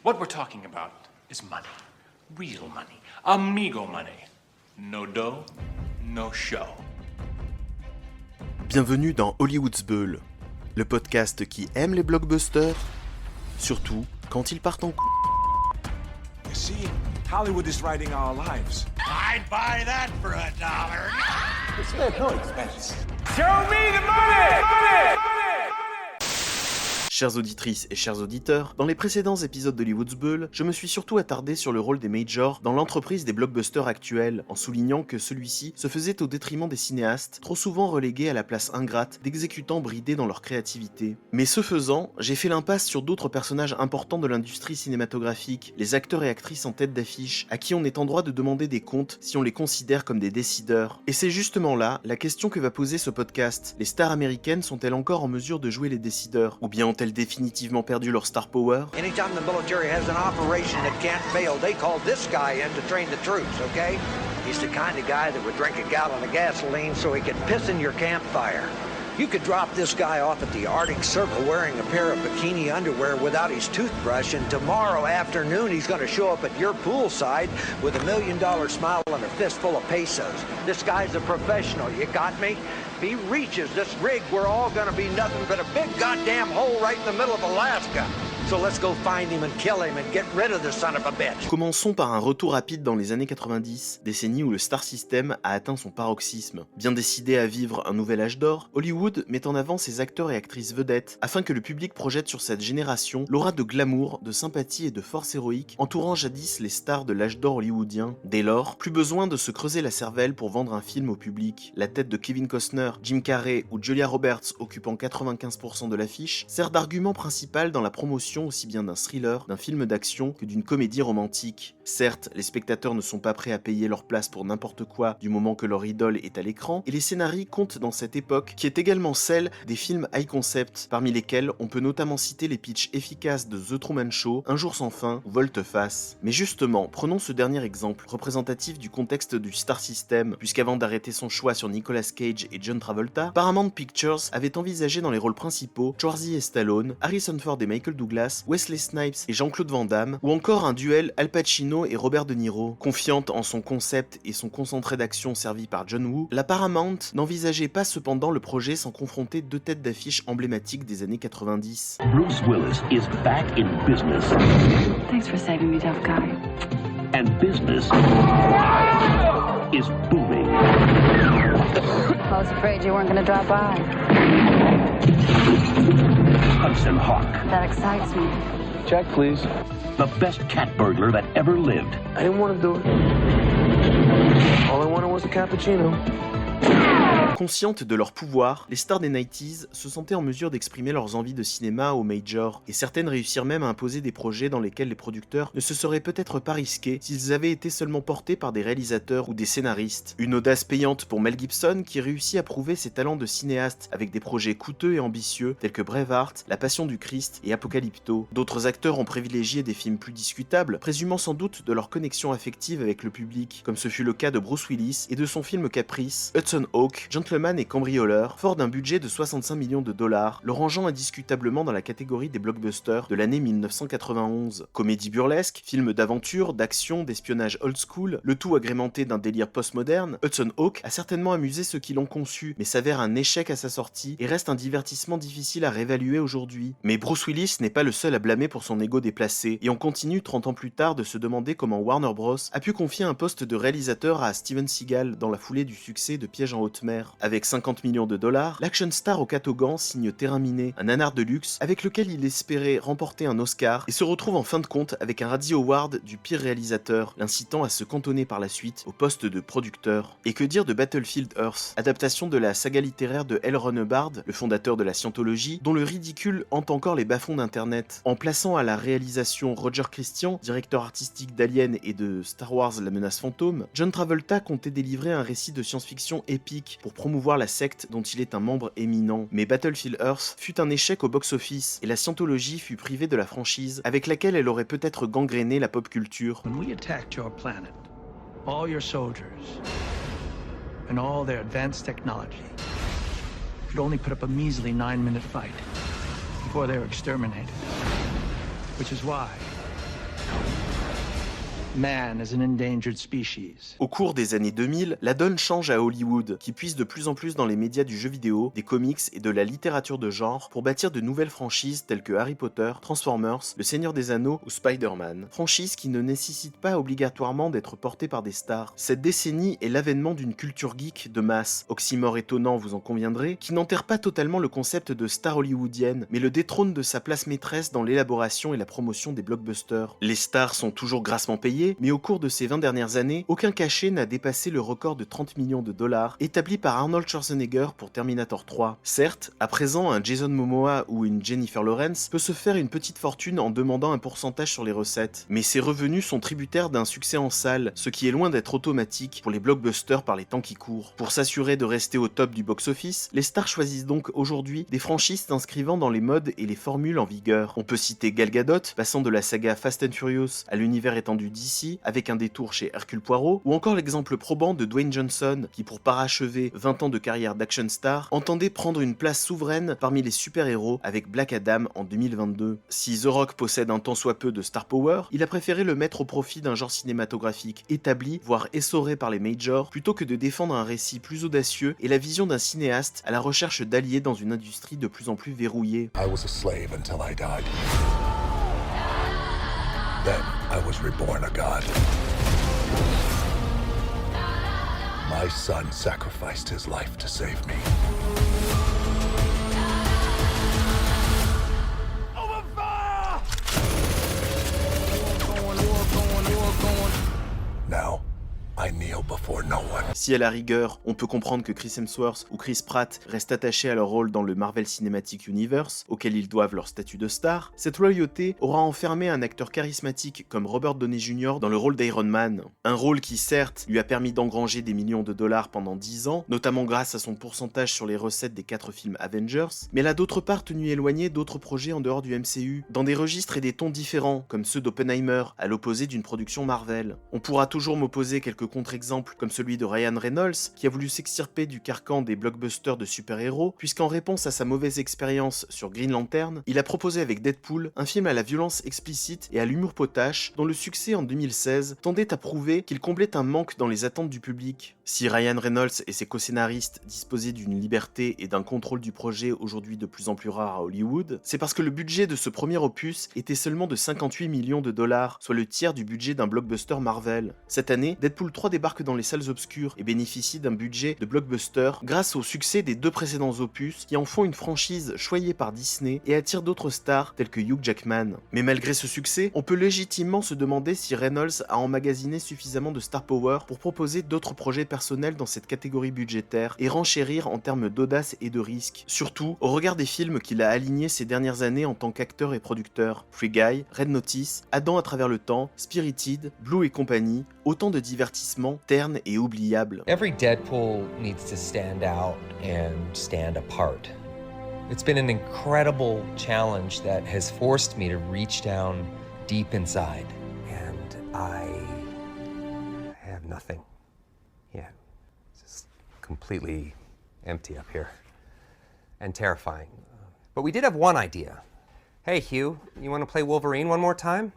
What we're talking about is money. Real money. Amigo money. No dough, no show. Bienvenue dans Hollywood's Bull, le podcast qui aime les blockbusters, surtout quand ils partent en couille. You see, Hollywood is writing our lives. I'd buy that for $1. It's no expense. Show me the money! Money! Chères auditrices et chers auditeurs, dans les précédents épisodes d'Hollywood's Bull, je me suis surtout attardé sur le rôle des majors dans l'entreprise des blockbusters actuels, en soulignant que celui-ci se faisait au détriment des cinéastes, trop souvent relégués à la place ingrate d'exécutants bridés dans leur créativité. Mais ce faisant, j'ai fait l'impasse sur d'autres personnages importants de l'industrie cinématographique, les acteurs et actrices en tête d'affiche, à qui on est en droit de demander des comptes si on les considère comme des décideurs. Et c'est justement là la question que va poser ce podcast. Les stars américaines sont-elles encore en mesure de jouer les décideurs? Ou bien ont-elles définitivement perdu leur star power? Anytime the military has an operation that can't fail, they call this guy in to train the troops, okay? He's the kind of guy that would drink a gallon of gasoline so he could piss in your campfire. You could drop this guy off at the Arctic Circle wearing a pair of bikini underwear without his toothbrush, and tomorrow afternoon he's going to show up at your poolside with $1 million smile and a fistful of pesos. This guy's a professional, you got me? If he reaches this rig, we're all going to be nothing but a big goddamn hole right in the middle of Alaska. So let's go find him and kill him and get rid of the son of a bitch. Commençons par un retour rapide dans les années 90, décennie où le star system a atteint son paroxysme. Bien décidé à vivre un nouvel âge d'or, Hollywood met en avant ses acteurs et actrices vedettes afin que le public projette sur cette génération l'aura de glamour, de sympathie et de force héroïque entourant jadis les stars de l'âge d'or hollywoodien. Dès lors, plus besoin de se creuser la cervelle pour vendre un film au public. La tête de Kevin Costner, Jim Carrey ou Julia Roberts occupant 95% de l'affiche sert d'argument principal dans la promotion aussi bien d'un thriller, d'un film d'action que d'une comédie romantique. Certes, les spectateurs ne sont pas prêts à payer leur place pour n'importe quoi du moment que leur idole est à l'écran, et les scénarios comptent dans cette époque qui est également celle des films high concept, parmi lesquels on peut notamment citer les pitchs efficaces de The Truman Show, Un jour sans fin ou Volte-face. Mais justement, prenons ce dernier exemple, représentatif du contexte du star system, puisqu'avant d'arrêter son choix sur Nicolas Cage et John Travolta, Paramount Pictures avait envisagé dans les rôles principaux Schwarzy et Stallone, Harrison Ford et Michael Douglas, Wesley Snipes et Jean-Claude Van Damme, ou encore un duel Al Pacino et Robert De Niro. Confiante en son concept et son concentré d'action servi par John Woo, la Paramount n'envisageait pas cependant le projet sans confronter deux têtes d'affiche emblématiques des années 90. Bruce Willis is back in business. Thanks for saving me, tough guy. And business is booming. I was afraid you weren't going to drop by. Hudson Hawk, That excites me. Check, please. the best cat burglar that ever lived. I didn't want to do it. All I wanted was a cappuccino. Conscientes de leur pouvoir, les stars des 90s se sentaient en mesure d'exprimer leurs envies de cinéma aux majors, et certaines réussirent même à imposer des projets dans lesquels les producteurs ne se seraient peut-être pas risqués s'ils avaient été seulement portés par des réalisateurs ou des scénaristes. Une audace payante pour Mel Gibson qui réussit à prouver ses talents de cinéaste avec des projets coûteux et ambitieux tels que Braveheart, La Passion du Christ et Apocalypto. D'autres acteurs ont privilégié des films plus discutables, présumant sans doute de leur connexion affective avec le public, comme ce fut le cas de Bruce Willis et de son film Caprice, Hudson Hawk, Gentleman et cambrioleur, fort d'un budget de 65 millions de dollars, le rangeant indiscutablement dans la catégorie des blockbusters de l'année 1991. Comédie burlesque, film d'aventure, d'action, d'espionnage old school, le tout agrémenté d'un délire postmoderne, Hudson Hawk a certainement amusé ceux qui l'ont conçu, mais s'avère un échec à sa sortie et reste un divertissement difficile à réévaluer aujourd'hui. Mais Bruce Willis n'est pas le seul à blâmer pour son ego déplacé, et on continue 30 ans plus tard de se demander comment Warner Bros a pu confier un poste de réalisateur à Steven Seagal dans la foulée du succès de Piège en haute mer. Avec 50 millions de dollars, l'action star au catogan signe Terrain miné, un nanar de luxe avec lequel il espérait remporter un Oscar et se retrouve en fin de compte avec un Razzie Award du pire réalisateur, l'incitant à se cantonner par la suite au poste de producteur. Et que dire de Battlefield Earth, adaptation de la saga littéraire de L. Ron Hubbard, le fondateur de la scientologie, dont le ridicule hante encore les bas-fonds d'internet. En plaçant à la réalisation Roger Christian, directeur artistique d'Alien et de Star Wars La Menace Fantôme, John Travolta comptait délivrer un récit de science-fiction épique pour promouvoir la secte dont il est un membre éminent. Mais Battlefield Earth fut un échec au box-office et la scientologie fut privée de la franchise avec laquelle elle aurait peut-être gangréné la pop culture. When we attacked your planet, all your soldiers and all their advanced technology could only put up a measly 9-minute fight before they were exterminated. Which is why man as an endangered species. Au cours des années 2000, la donne change à Hollywood, qui puise de plus en plus dans les médias du jeu vidéo, des comics et de la littérature de genre pour bâtir de nouvelles franchises telles que Harry Potter, Transformers, Le Seigneur des Anneaux ou Spider-Man. Franchises qui ne nécessitent pas obligatoirement d'être portées par des stars. Cette décennie est l'avènement d'une culture geek de masse, oxymore étonnant vous en conviendrez, qui n'enterre pas totalement le concept de star hollywoodienne, mais le détrône de sa place maîtresse dans l'élaboration et la promotion des blockbusters. Les stars sont toujours grassement payées, mais au cours de ces 20 dernières années, aucun cachet n'a dépassé le record de 30 millions de dollars établi par Arnold Schwarzenegger pour Terminator 3. Certes, à présent, un Jason Momoa ou une Jennifer Lawrence peut se faire une petite fortune en demandant un pourcentage sur les recettes, mais ces revenus sont tributaires d'un succès en salle, ce qui est loin d'être automatique pour les blockbusters par les temps qui courent. Pour s'assurer de rester au top du box-office, les stars choisissent donc aujourd'hui des franchises s'inscrivant dans les modes et les formules en vigueur. On peut citer Gal Gadot, passant de la saga Fast and Furious à l'univers étendu d'ici, avec un détour chez Hercule Poirot, ou encore l'exemple probant de Dwayne Johnson, qui pour parachever 20 ans de carrière d'action star, entendait prendre une place souveraine parmi les super-héros avec Black Adam en 2022. Si The Rock possède un tant soit peu de star power, il a préféré le mettre au profit d'un genre cinématographique établi, voire essoré par les majors, plutôt que de défendre un récit plus audacieux et la vision d'un cinéaste à la recherche d'alliés dans une industrie de plus en plus verrouillée. I was a slave until I died. Then I was reborn a god. My son sacrificed his life to save me. Now, I kneel before no one. Si à la rigueur, on peut comprendre que Chris Hemsworth ou Chris Pratt restent attachés à leur rôle dans le Marvel Cinematic Universe, auquel ils doivent leur statut de star, cette loyauté aura enfermé un acteur charismatique comme Robert Downey Jr. dans le rôle d'Iron Man. Un rôle qui certes lui a permis d'engranger des millions de dollars pendant 10 ans, notamment grâce à son pourcentage sur les recettes des 4 films Avengers, mais l'a d'autre part tenu éloigné d'autres projets en dehors du MCU, dans des registres et des tons différents, comme ceux d'Oppenheimer, à l'opposé d'une production Marvel. On pourra toujours m'opposer quelques contre-exemples comme celui de Ryan Reynolds, qui a voulu s'extirper du carcan des blockbusters de super-héros, puisqu'en réponse à sa mauvaise expérience sur Green Lantern, il a proposé avec Deadpool un film à la violence explicite et à l'humour potache, dont le succès en 2016 tendait à prouver qu'il comblait un manque dans les attentes du public. Si Ryan Reynolds et ses co-scénaristes disposaient d'une liberté et d'un contrôle du projet aujourd'hui de plus en plus rare à Hollywood, c'est parce que le budget de ce premier opus était seulement de 58 millions de dollars, soit le tiers du budget d'un blockbuster Marvel. Cette année, Deadpool 3 débarque dans les salles obscures et bénéficie d'un budget de blockbuster grâce au succès des 2 précédents opus qui en font une franchise choyée par Disney et attire d'autres stars tels que Hugh Jackman. Mais malgré ce succès, on peut légitimement se demander si Reynolds a emmagasiné suffisamment de star power pour proposer d'autres projets personnels dans cette catégorie budgétaire et renchérir en termes d'audace et de risque. Surtout, au regard des films qu'il a alignés ces dernières années en tant qu'acteur et producteur. Free Guy, Red Notice, Adam à travers le temps, Spirited, Blue et compagnie, autant de divertissements ternes et oubliables. Every Deadpool needs to stand out and stand apart. It's been an incredible challenge that has forced me to reach down deep inside. And I have nothing yet. It's just completely empty up here. And terrifying. But we did have one idea. Hey Hugh, you want to play Wolverine one more time?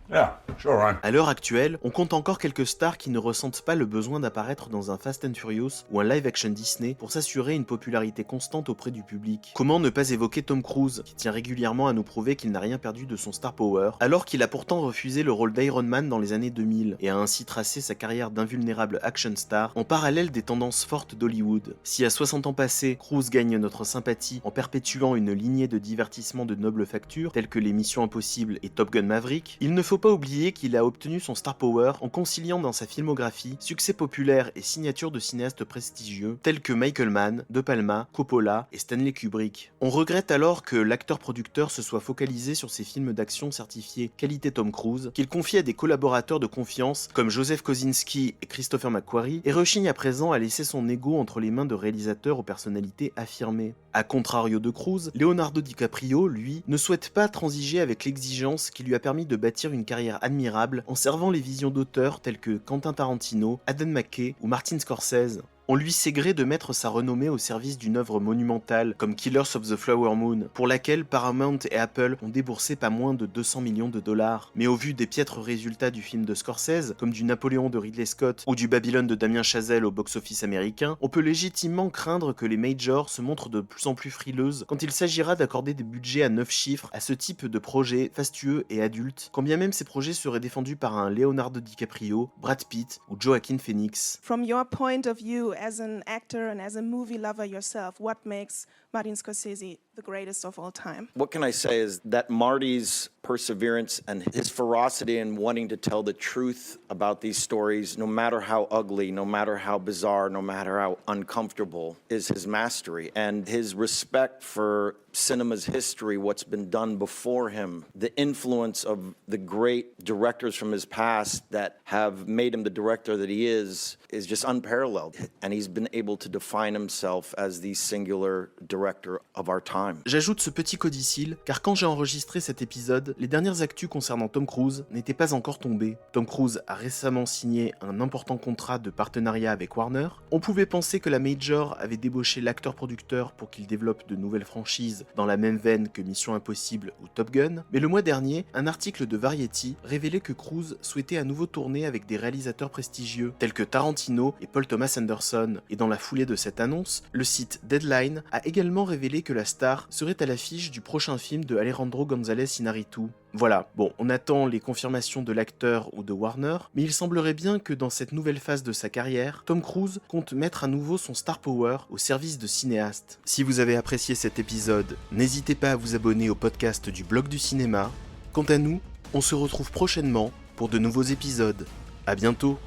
Yeah, sure, Ryan. À l'heure actuelle, on compte encore quelques stars qui ne ressentent pas le besoin d'apparaître dans un Fast and Furious ou un live-action Disney pour s'assurer une popularité constante auprès du public. Comment ne pas évoquer Tom Cruise, qui tient régulièrement à nous prouver qu'il n'a rien perdu de son star power, alors qu'il a pourtant refusé le rôle d'Iron Man dans les années 2000 et a ainsi tracé sa carrière d'invulnérable action star en parallèle des tendances fortes d'Hollywood. Si à 60 ans passés, Cruise gagne notre sympathie en perpétuant une lignée de divertissements de noble facture tels que les Missions Impossibles et Top Gun Maverick, il ne faut pas oublier qu'il a obtenu son star power en conciliant dans sa filmographie succès populaire et signature de cinéastes prestigieux tels que Michael Mann, De Palma, Coppola et Stanley Kubrick. On regrette alors que l'acteur-producteur se soit focalisé sur ses films d'action certifiés qualité Tom Cruise, qu'il confie à des collaborateurs de confiance comme Joseph Kosinski et Christopher McQuarrie, et rechigne à présent à laisser son ego entre les mains de réalisateurs aux personnalités affirmées. A contrario de Cruise, Leonardo DiCaprio, lui, ne souhaite pas transiger avec l'exigence qui lui a permis de bâtir une carrière admirable en servant les visions d'auteurs tels que Quentin Tarantino, Adam McKay ou Martin Scorsese. On lui sait gré de mettre sa renommée au service d'une œuvre monumentale comme Killers of the Flower Moon, pour laquelle Paramount et Apple ont déboursé pas moins de 200 millions de dollars. Mais au vu des piètres résultats du film de Scorsese, comme du Napoléon de Ridley Scott ou du Babylone de Damien Chazelle au box-office américain, on peut légitimement craindre que les majors se montrent de plus en plus frileuses quand il s'agira d'accorder des budgets à 9 chiffres à ce type de projet fastueux et adulte, quand bien même ces projets seraient défendus par un Leonardo DiCaprio, Brad Pitt ou Joaquin Phoenix. From your point of view as an actor and as a movie lover yourself, what makes Martin Scorsese the greatest of all time? What can I say is that Marty's perseverance and his ferocity in wanting to tell the truth about these stories, no matter how ugly, no matter how bizarre, no matter how uncomfortable, is his mastery. And his respect for cinema's history, what's been done before him, the influence of the great directors from his past that have made him the director that he is just unparalleled. And he's been able to define himself as the singular director of our time. J'ajoute ce petit codicile, car quand j'ai enregistré cet épisode, les dernières actus concernant Tom Cruise n'étaient pas encore tombées. Tom Cruise a récemment signé un important contrat de partenariat avec Warner. On pouvait penser que la Major avait débauché l'acteur-producteur pour qu'il développe de nouvelles franchises dans la même veine que Mission Impossible ou Top Gun, mais le mois dernier, un article de Variety révélait que Cruise souhaitait à nouveau tourner avec des réalisateurs prestigieux tels que Tarantino et Paul Thomas Anderson, et dans la foulée de cette annonce, le site Deadline a également révélé que la star serait à l'affiche du prochain film de Alejandro González Iñárritu. Voilà, bon, on attend les confirmations de l'acteur ou de Warner, mais il semblerait bien que dans cette nouvelle phase de sa carrière, Tom Cruise compte mettre à nouveau son star power au service de cinéastes. Si vous avez apprécié cet épisode, n'hésitez pas à vous abonner au podcast du Blog du Cinéma. Quant à nous, on se retrouve prochainement pour de nouveaux épisodes. À bientôt.